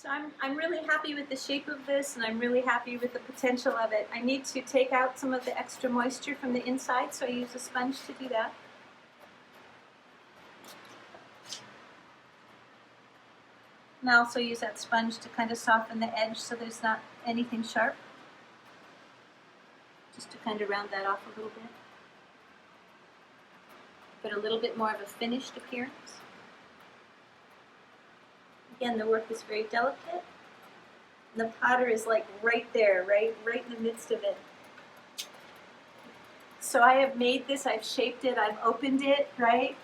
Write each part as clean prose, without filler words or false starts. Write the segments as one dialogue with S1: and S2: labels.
S1: So I'm really happy with the shape of this, and I'm really happy with the potential of it. I need to take out some of the extra moisture from the inside, so I use a sponge to do that. And I also use that sponge to kind of soften the edge so there's not anything sharp. Just to kind of round that off a little bit. But a little bit more of a finished appearance. Again, the work is very delicate. And the powder is like right there, right in the midst of it. So I have made this, I've shaped it, I've opened it, right?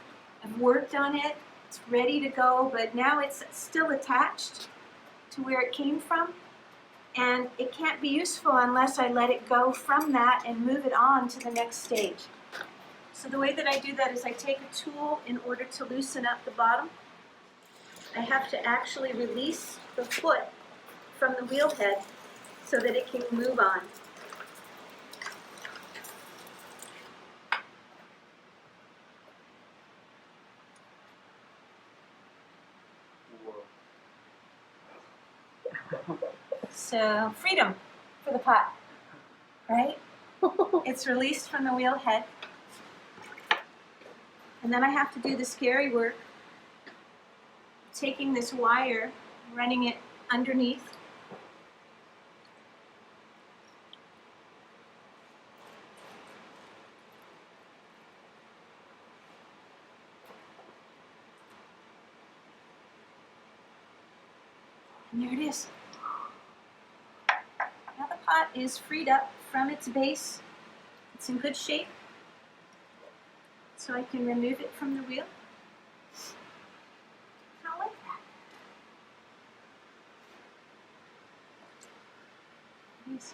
S1: I've worked on it, it's ready to go, but now it's still attached to where it came from. And it can't be useful unless I let it go from that and move it on to the next stage. So the way that I do that is I take a tool in order to loosen up the bottom. I have to actually release the foot from the wheel head so that it can move on. So freedom for the pot, right? It's released from the wheel head. And then I have to do the scary work, taking this wire, running it underneath. And there it is. Now the pot is freed up from its base. It's in good shape. So I can remove it from the wheel. I like that. Nice.